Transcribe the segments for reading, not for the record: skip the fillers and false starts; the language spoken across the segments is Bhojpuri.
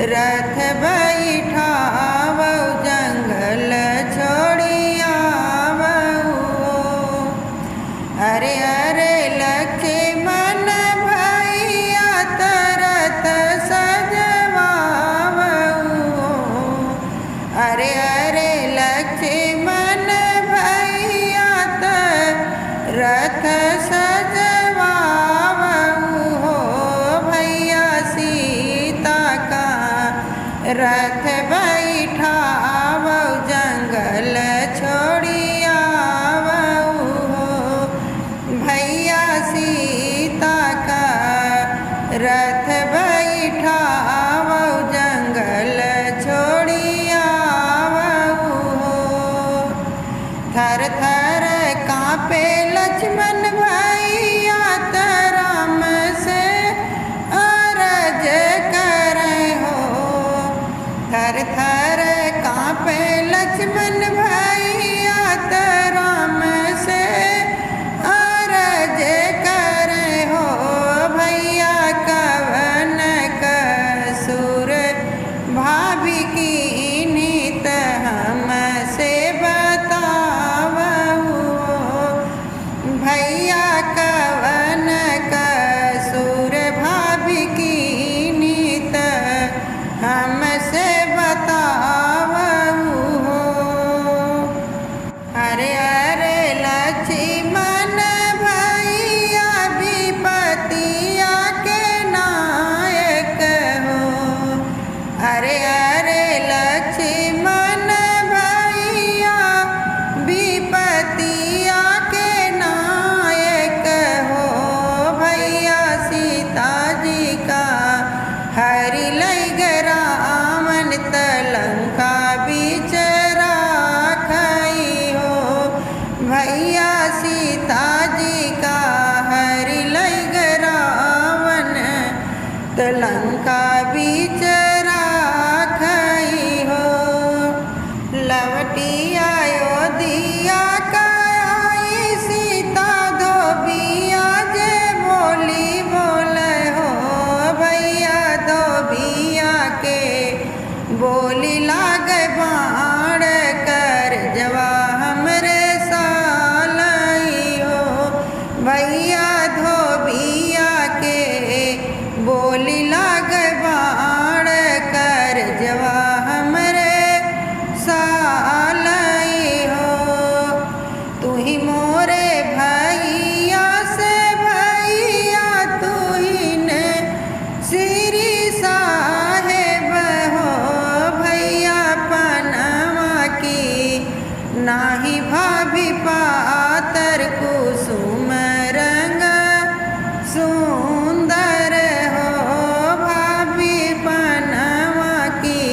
रथ बैठावौ जंगल छोड़ियावौ। अरे अरे लक्ष्मण भैया तरत सजवावौ। अरे अरे लक्ष्मण भैया तरत सजवावौ। भैया सीता का रथ बैठावौ जंगल छोड़ियावौ। भैया सीता का रथ बैठावौ जंगल छोड़ियावौ। थर थर काँपे लक्ष्मण भैया राम से अरज करे हो। थर थर काँपे लक्ष्मण भैया राम से अरज करे हो। भैया कवन कसूर भाभी की नीत हमसे बतावौ। भैया कवन कसूर भाभी की नीत हमसे बतावौ। अरे अरे लक्ष्मण भैया विपतिया के नायक हो। अरे अरे लक्ष्मण भैया विपतिया के नायक हो। भैया सीता जी का हरि लई रावण लंका बीच राखई हो। भैया सीता जी का हरि लई रावण लंका बीच राखई हो। लवटी अयोध्या का आई सीता धोबिया जे बोली बोले हो। भैया धोबिया के बोली लागे बाण कर जवा हमरे सालई हो। भैया धोबिया के बोली लागे बाण कर जवा हमरे सालई हो। तू ही मोरे भैया से भैया तू ही ने श्री साहेब हो। भैया पनवा की नाही भाभी पातर कुसुम रंग सुंदर हो। भाभी पनवा की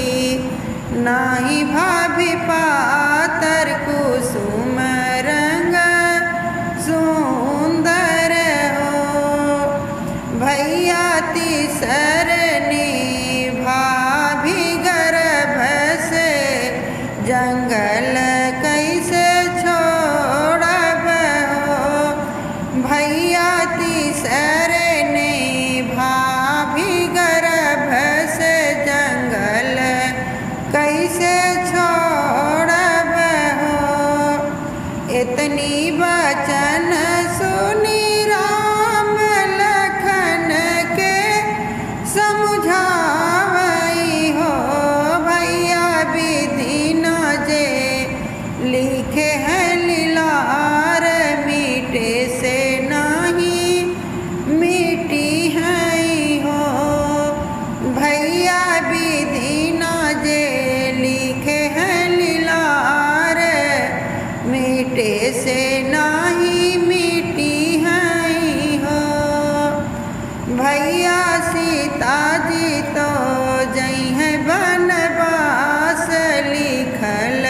नाही भाभी पातर कुसुम रंग सुंदर हो। भैया तीसरनी भाभी गर्भ से जंगल कैसे छोड़ब हो। भैया तीसरनी भाभी गर्भ से जंगल कैसे छोड़ब हो। इतनी वचन सुनी राम लखन के समझावई हो। भैया विधि न जे लिखे हैं लीलार मीटे से नहीं मिटी है हो। भैया विधि न जे लिखे हैं लीलार मीटे से नहीं मिटी है हो। भैया सीता जी तो जई है बनवास लिखल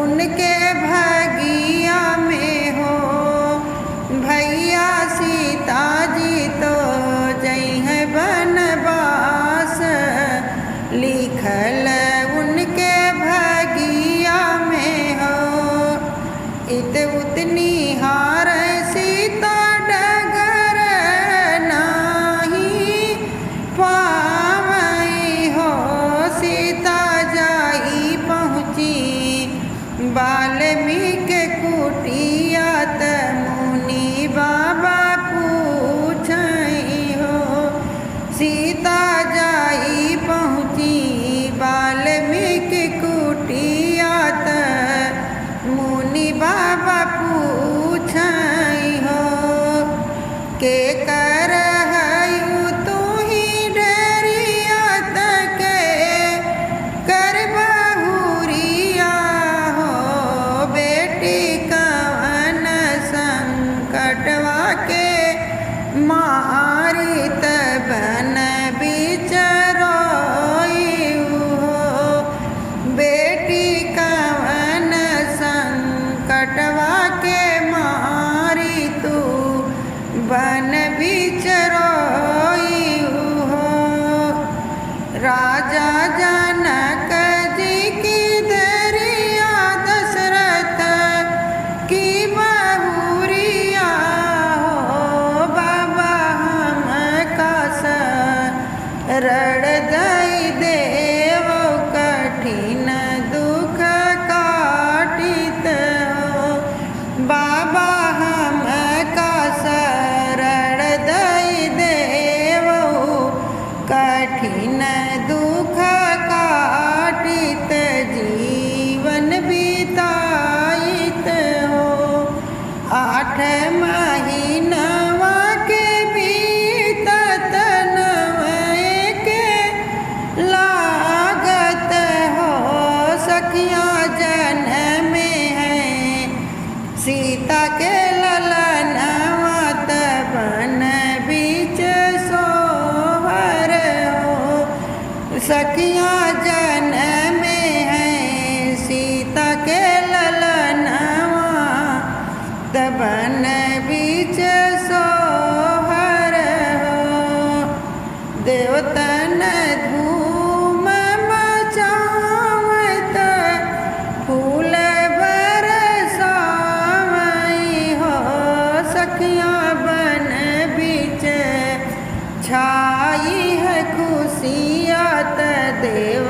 उनके भागिया में हो। भैया सीता जी तो जई है बनवास लिखल उनके भागिया में हो। इत उतनी हार सीता डगर नाही पावई हो। मारी त बन बीच रोई हो। बेटी कवन संकटवा के मारी तू बन बीच रोई हो। राजा जनक जी की दरिया दशरथ की बहुरिया हो। बाबा हम रण दई देव कठिन दुख काटित हो। बाबा हम रण दई देव कठिन दुख काटित जीवन बिताइत हो। 8 महीनवा के बीतत नवए के लागत हो। सखिया जन्म है सीता के ललनवा त बन बीच सोहर हो। सखिया जन्म है सीता के ललनवा त बन बीच सोहर हो। देवतन धूम मचावत फूल बरसावई हो। सखिया बन बीच छाई है खुशियात देव